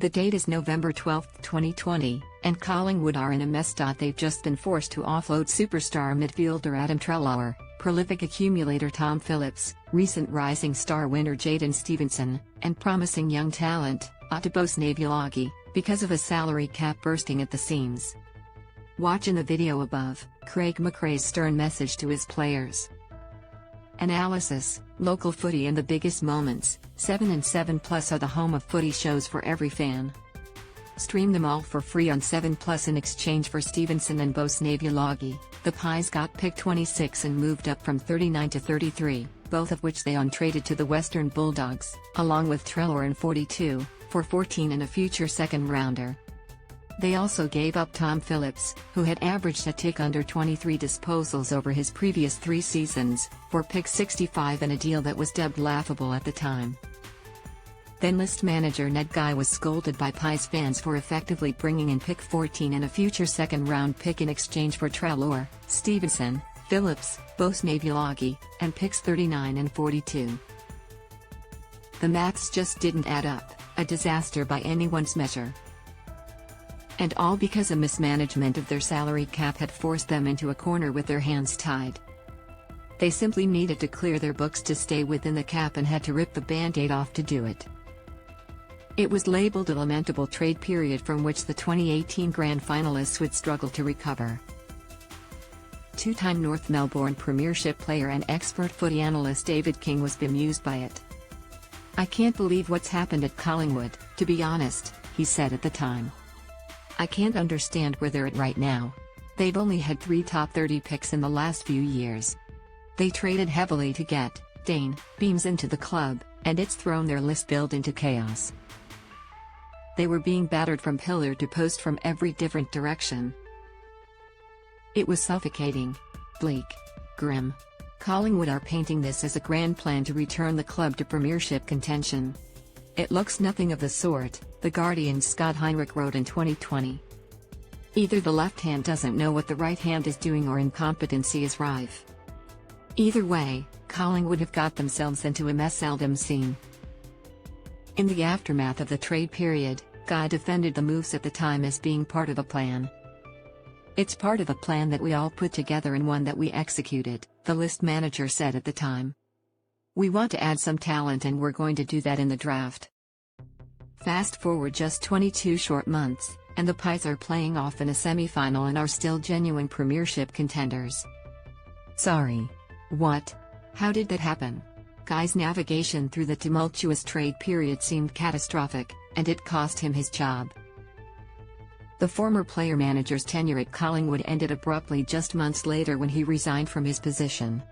The date is November 12, 2020, and Collingwood are in a mess. They've just been forced to offload superstar midfielder Adam Treloar, prolific accumulator Tom Phillips, recent Rising Star winner Jaidyn Stephenson, and promising young talent, Atu Bosenavulagi, because of a salary cap bursting at the seams. Watch in the video above, McRae's stern message to his players. Analysis, local footy and the biggest moments. 7 and 7plus are the home of footy shows for every fan. Stream them all for free on 7plus in exchange for Stephenson and Bosenavulagi. The Pies got pick 26 and moved up from 39 to 33, both of which they untraded to the Western Bulldogs, along with Treloar and 42, for 14 and a future second rounder. They also gave up Tom Phillips, who had averaged a tick under 23 disposals over his previous 3 seasons, for pick 65 and a deal that was dubbed laughable at the time. Then list manager Ned Guy was scolded by Pies fans for effectively bringing in pick 14 and a future second-round pick in exchange for Treloar, Stephenson, Phillips, Bosenavulagi, and picks 39 and 42. The maths just didn't add up, a disaster by anyone's measure. And all because a mismanagement of their salary cap had forced them into a corner with their hands tied. They simply needed to clear their books to stay within the cap and had to rip the band-aid off to do it. It was labelled a lamentable trade period from which the 2018 grand finalists would struggle to recover. Two-time North Melbourne Premiership player and expert footy analyst David King was bemused by it. "I can't believe what's happened at Collingwood, to be honest," he said at the time. "I can't understand where they're at right now. They've only had 3 top 30 picks in the last few years. They traded heavily to get Dane Beams into the club, and it's thrown their list build into chaos. They were being battered from pillar to post from every different direction. It was suffocating, bleak, grim. Collingwood are painting this as a grand plan to return the club to premiership contention. It looks nothing of the sort," The Guardian's Scott Heinrich wrote in 2020. "Either the left hand doesn't know what the right hand is doing or incompetency is rife. Either way, Collingwood have got themselves into a mess seldom seen." In the aftermath of the trade period, Guy defended the moves at the time as being part of a plan. "It's part of a plan that we all put together and one that we executed," the list manager said at the time. "We want to add some talent and we're going to do that in the draft." Fast forward just 22 short months, and the Pies are playing off in a semi-final and are still genuine premiership contenders. Sorry. What? How did that happen? Guy's navigation through the tumultuous trade period seemed catastrophic, and it cost him his job. The former player-manager's tenure at Collingwood ended abruptly just months later when he resigned from his position.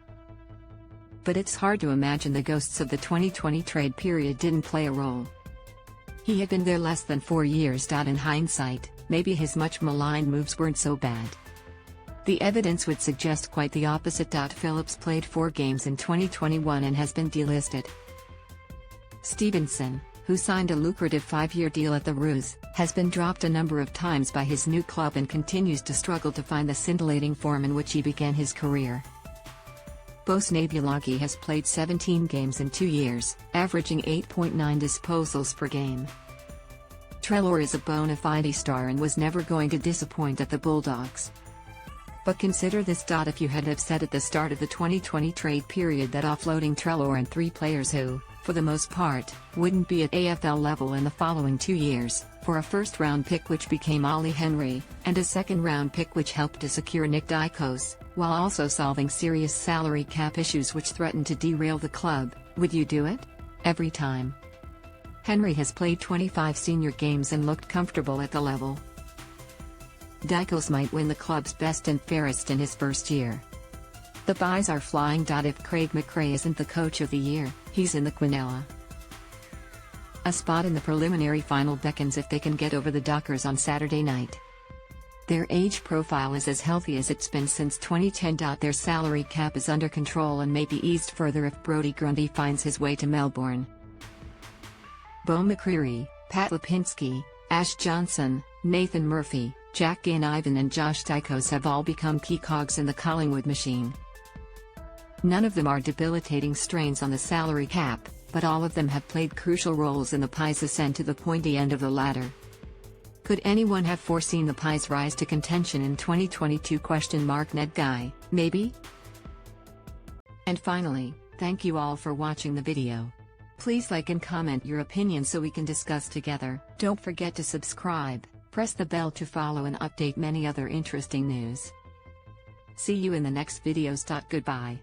But it's hard to imagine the ghosts of the 2020 trade period didn't play a role. He had been there less than 4 years. In hindsight, maybe his much maligned moves weren't so bad. The evidence would suggest quite the opposite. Phillips played 4 games in 2021 and has been delisted. Stephenson, who signed a lucrative 5-year deal at the Roos, has been dropped a number of times by his new club and continues to struggle to find the scintillating form in which he began his career. Bosenavulagi has played 17 games in 2 years, averaging 8.9 disposals per game. Treloar is a bona fide star and was never going to disappoint at the Bulldogs. But consider this. If you had have said at the start of the 2020 trade period that offloading Treloar and 3 players who, for the most part, wouldn't be at AFL level in the following 2 years, for a first-round pick which became Ollie Henry, and a second-round pick which helped to secure Nick Dykos, while also solving serious salary cap issues which threatened to derail the club, would you do it? Every time. Henry has played 25 senior games and looked comfortable at the level. Dykos might win the club's best and fairest in his first year. The Pies are flying. If McRae isn't the coach of the year, he's in the quinella. A spot in the preliminary final beckons if they can get over the Dockers on Saturday night. Their age profile is as healthy as it's been since 2010. Their salary cap is under control and may be eased further if Brodie Grundy finds his way to Melbourne. Beau McCreary, Pat Lipinski, Ash Johnson, Nathan Murphy, Jack Ginnivan and Josh Dykos have all become key cogs in the Collingwood machine. None of them are debilitating strains on the salary cap, but all of them have played crucial roles in the Pies' ascent to the pointy end of the ladder. Could anyone have foreseen the Pies' rise to contention in 2022? Ned Guy, maybe? And finally, thank you all for watching the video. Please like and comment your opinion so we can discuss together. Don't forget to subscribe, press the bell to follow and update many other interesting news. See you in the next videos. Goodbye.